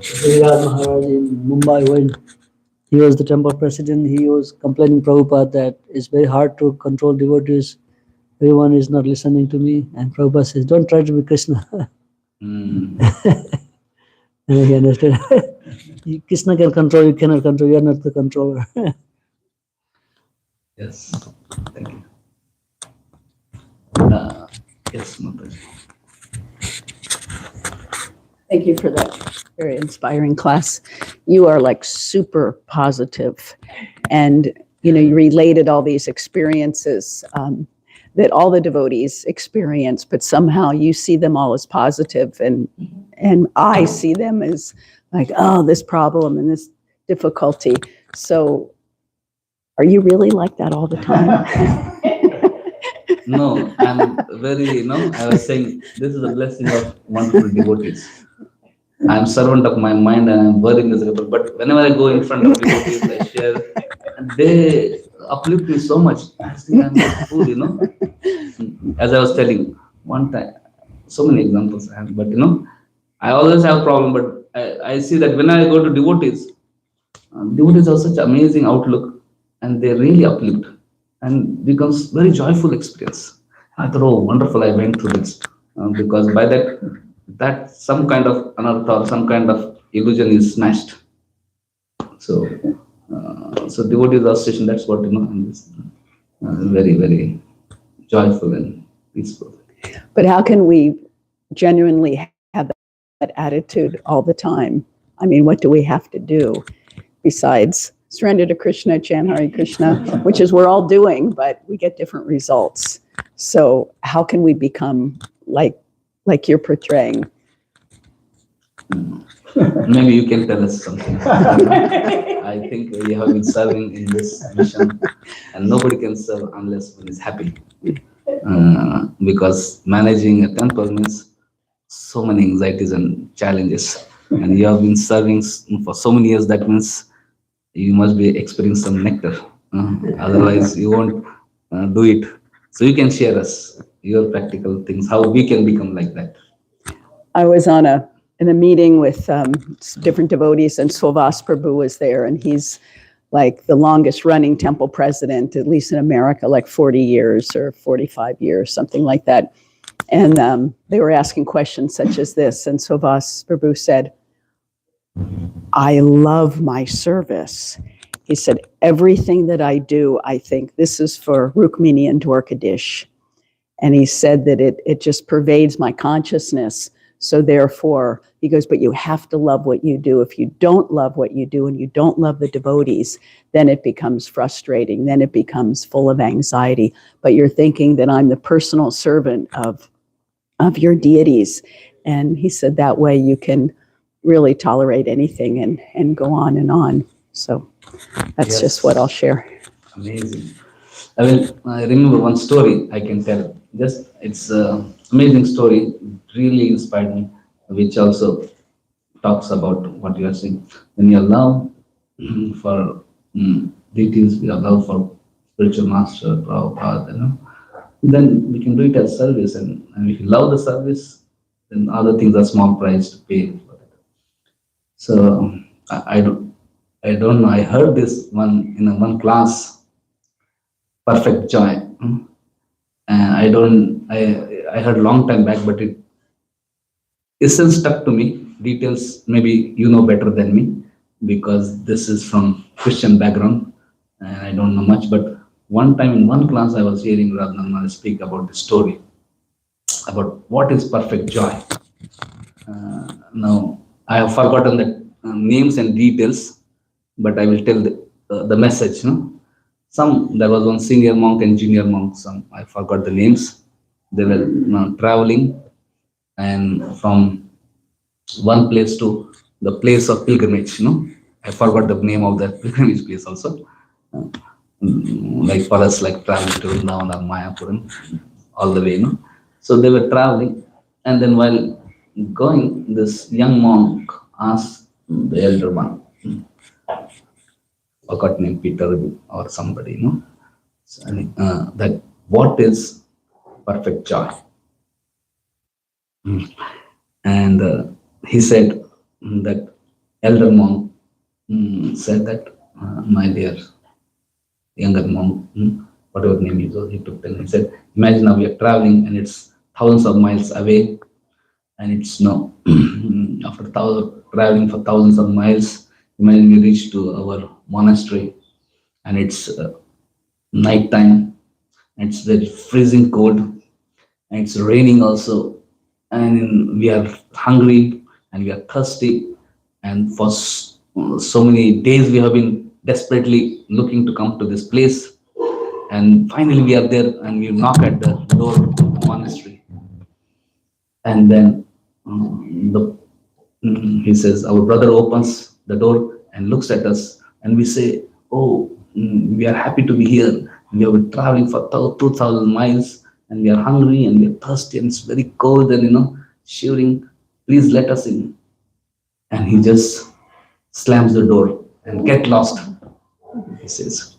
Giriraj Maharaj in Mumbai when he was the temple president. He was complaining Prabhupada that it's very hard to control devotees. Everyone is not listening to me. And Prabhupada says, "Don't try to be Krishna." And he understood. Krishna can control, you cannot control, you are not the controller. Yes, thank you. Yes, Mataji. Thank you for that very inspiring class. You are like super positive, and you related all these experiences that all the devotees experience, but somehow you see them all as positive, and I see them as like, oh, this problem and this difficulty. So, are you really like that all the time? No, I'm very, I was saying this is a blessing of wonderful devotees. I'm servant of my mind and I'm very miserable. But whenever I go in front of devotees, I share, and they uplift me so much. I think I'm a fool. As I was telling one time, so many examples I have, but I always have a problem. But I see that when I go to devotees, devotees have such amazing outlook, and they really uplift, and becomes very joyful experience. I thought, oh, wonderful! I went through this because by that some kind of anartha or some kind of illusion is smashed. So, so devotees association. That's what and this, very very joyful and peaceful. But how can we genuinely have that attitude all the time? I mean, what do we have to do besides surrender to Krishna, chant Hare Krishna, which is we're all doing, but we get different results. So how can we become like you're portraying? Maybe you can tell us something. I think we have been serving in this mission, and nobody can serve unless one is happy. Because managing a temple means so many anxieties and challenges, and you have been serving for so many years. That means you must be experiencing some nectar. Otherwise, you won't do it. So you can share us your practical things, how we can become like that. I was in a meeting with different devotees, and Srivas Prabhu was there, and he's like the longest running temple president, at least in America, like 40 years or 45 years, something like that. And they were asking questions such as this, and Srivas Prabhu said, I love my service. He said, everything that I do, I think this is for Rukmini and Dwarkadish. And he said that it just pervades my consciousness. So therefore, he goes, but you have to love what you do. If you don't love what you do and you don't love the devotees, then it becomes frustrating. Then it becomes full of anxiety. But you're thinking that I'm the personal servant of your deities. And he said that way you can really tolerate anything and go on and on. So that's just what I'll share. Amazing. I remember one story I can tell. It's an amazing story, really inspired me, which also talks about what you are saying. When you allow for deities, we allow for spiritual master, Prabhupada, then we can do it as service. And if you love the service, then other things are small price to pay for it. So I don't know. I heard this one in one class. Perfect joy, and I heard long time back, but it still stuck to me. Details maybe you know better than me, because this is from Christian background and I don't know much. But one time in one class I was hearing Ratna speak about the story about what is perfect joy. Now I have forgotten the names and details, but I will tell the message. There was one senior monk and junior monk. I forgot the names. They were traveling, and from one place to the place of pilgrimage. I forgot the name of that pilgrimage place also. Like for us, like traveling to Vrindavan or Mayapur, all the way. So they were traveling, and then while going, this young monk asked the elder one, forgot name, Peter or somebody, so, that what is perfect joy? And he said that elder monk said that, my dear younger monk, whatever name he took, then he said, imagine now we are traveling and it's thousands of miles away, and it's after traveling for thousands of miles, imagine we reach to our monastery, and it's night time, and it's very freezing cold, and it's raining also, and we are hungry, and we are thirsty, and for so many days we have been desperately looking to come to this place, and finally we are there, and we knock at the door of the monastery, and then he says, our brother opens the door and looks at us, and we say, oh, we are happy to be here. We have been traveling for 2,000 miles, and we are hungry and we are thirsty, and it's very cold, and shivering. Please let us in. And he just slams the door and get lost, he says.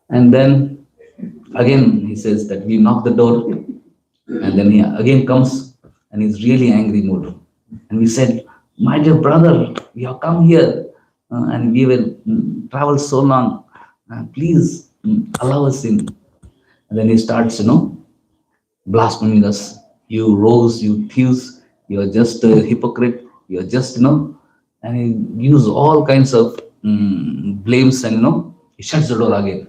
And then again he says that we knock the door, and then he again comes, and he's really angry mood. And we said, my dear brother, we have come here, and we will travel so long. Please allow us in. And then he starts, blaspheming us. You rogues, you thieves, you are just a hypocrite. You are just, and he uses all kinds of blames, and he shuts the door again.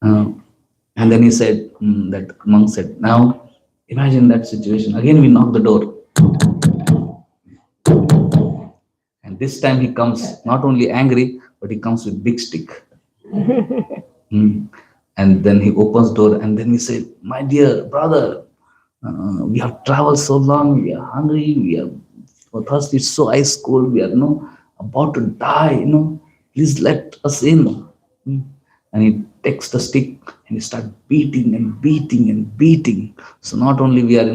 And then he said, that monk said, now imagine that situation. Again, we knock the door. And this time he comes not only angry, but he comes with big stick. And then he opens door, and then we say, my dear brother, we have traveled so long, we are hungry, we are thirsty, it's so ice cold, we are about to die, please let us in. And he takes the stick and he starts beating and beating and beating. So not only we are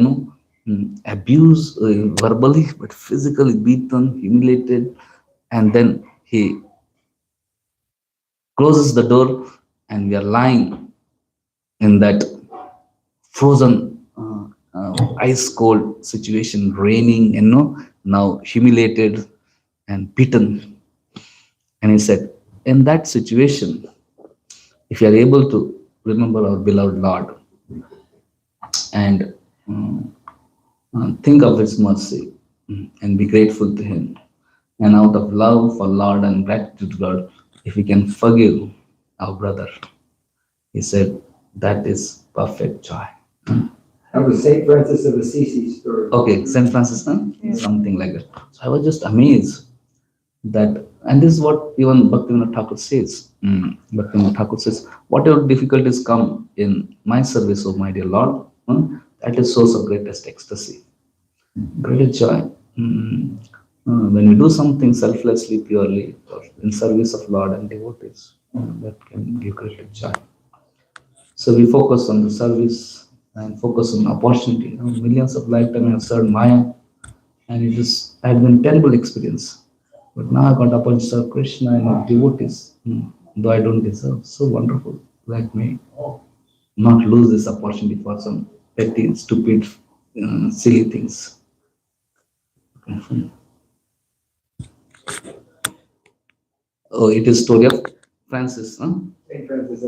abused verbally, but physically beaten, humiliated. And then he closes the door, and we are lying in that frozen ice cold situation, raining, now humiliated and beaten. And he said, in that situation, if you are able to remember our beloved Lord and think of his mercy and be grateful to him, and out of love for Lord and gratitude to God, if we can forgive our brother, he said, that is perfect joy. That was Saint Francis of Assisi story. Okay, Saint Francis, something like that. So I was just amazed that, and this is what even Bhaktivinoda Thakur says. Bhaktivinoda Thakur says, whatever difficulties come in my service, oh my dear Lord, that is source of greatest ecstasy, greatest joy. When you do something selflessly, purely, or in service of Lord and devotees, that can give great joy. So we focus on the service and focus on opportunity. Millions of lifetimes I have served Maya, and it had been a terrible experience. But now I got opportunity to serve Krishna and devotees, though I don't deserve. So wonderful, like me. Not lose this opportunity for some petty, stupid, silly things. Okay. Oh, it is story of Francis, huh?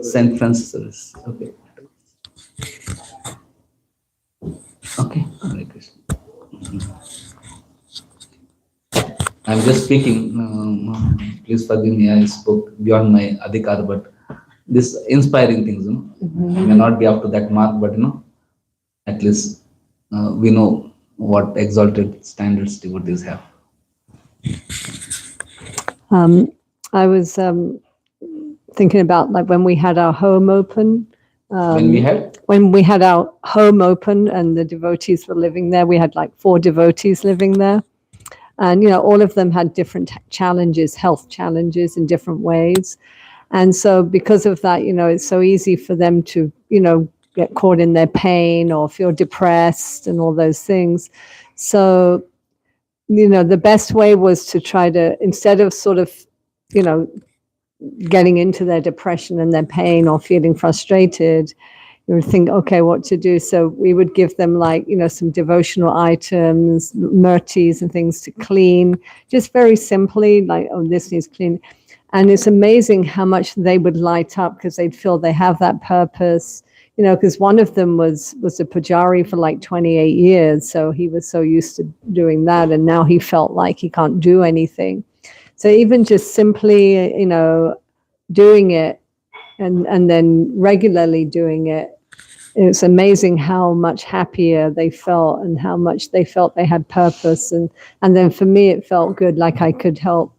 Saint Francis. Okay. Okay. Hare Krishna. I'm just speaking. Please forgive me. I spoke beyond my adhikar, but this inspiring things, may not be up to that mark, but at least we know what exalted standards devotees have. I was thinking about like when we had our home open. When we had our home open and the devotees were living there, we had like 4 devotees living there. And, all of them had different challenges, health challenges in different ways. And so because of that, it's so easy for them to, get caught in their pain or feel depressed and all those things. So, the best way was to try to, instead of sort of, getting into their depression and their pain or feeling frustrated, you would think, okay, what to do? So we would give them like, some devotional items, murtis and things to clean, just very simply like, oh, this needs clean. And it's amazing how much they would light up because they'd feel they have that purpose, because one of them was a pujari for like 28 years. So he was so used to doing that. And now he felt like he can't do anything. So even just simply, doing it and then regularly doing it it's amazing how much happier they felt and how much they felt they had purpose. And then for me, it felt good, like I could help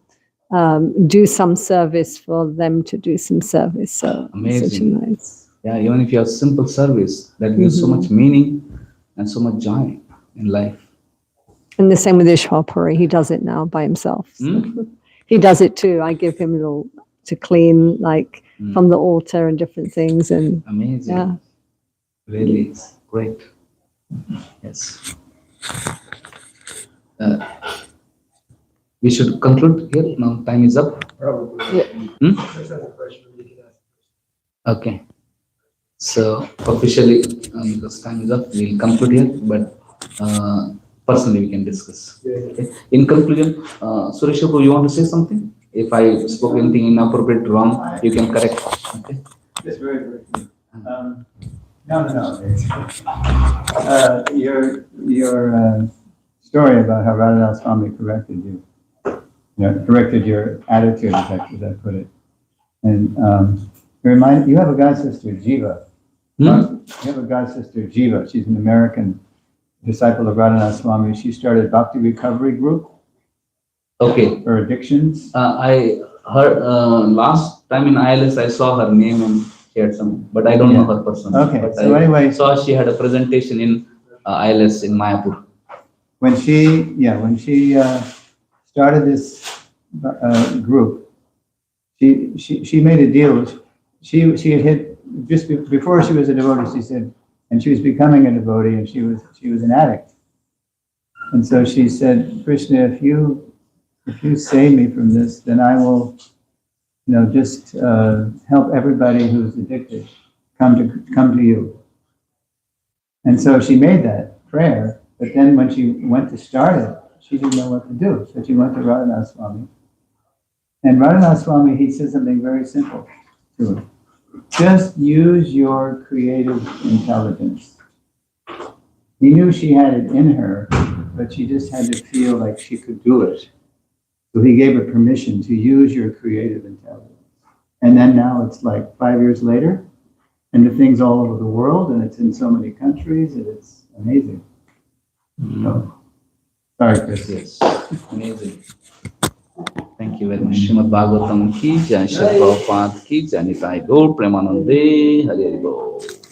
do some service for them to do some service. So it's such a Amazing. nice. Yeah, even if you have simple service, that gives so much meaning and so much joy in life. And the same with Ishwar, he does it now by himself. So he does it too. I give him a little to clean, like from the altar and different things. And Amazing. yeah. Really, great. Yes. We should conclude here. Now time is up. Okay. So officially, because time is up, we'll conclude here. But personally, we can discuss. Okay. In conclusion, Suresh Prabhu, you want to say something? If I spoke anything inappropriate, wrong, you can correct. Okay. Just very briefly. No. Your story about how Radha Swami corrected you, corrected your attitude, as I put it. And you have a god sister, Jiva. You have a god sister, Jiva. She's an American disciple of Radhanath Swami. She started Bhakti Recovery Group. Okay. For addictions. I heard last time in ILS, I saw her name and shared some, but I don't know her personally. Okay. But So I anyway, saw she had a presentation in ILS in Mayapur. When she started this group, she made a deal. She had hit just before she was a devotee. She said, and she was becoming a devotee, and she was an addict. And so she said, Krishna, if you save me from this, then I will, just help everybody who's addicted come to you. And so she made that prayer. But then when she went to start it, she didn't know what to do. So she went to Radhanath Swami. And Radhanath Swami, he said something very simple to her. Just use your creative intelligence. He knew she had it in her, but she just had to feel like she could do it. So he gave her permission to use your creative intelligence. And then now it's like 5 years later, and the thing's all over the world, and it's in so many countries, and it's amazing. So, sorry, Chris. Yes, amazing. Thank you very much. Srimad Bhagavatam ki jai, Srila Prabhupada ki jai, Nitai Gaur Premanande, Hari Hari Bol.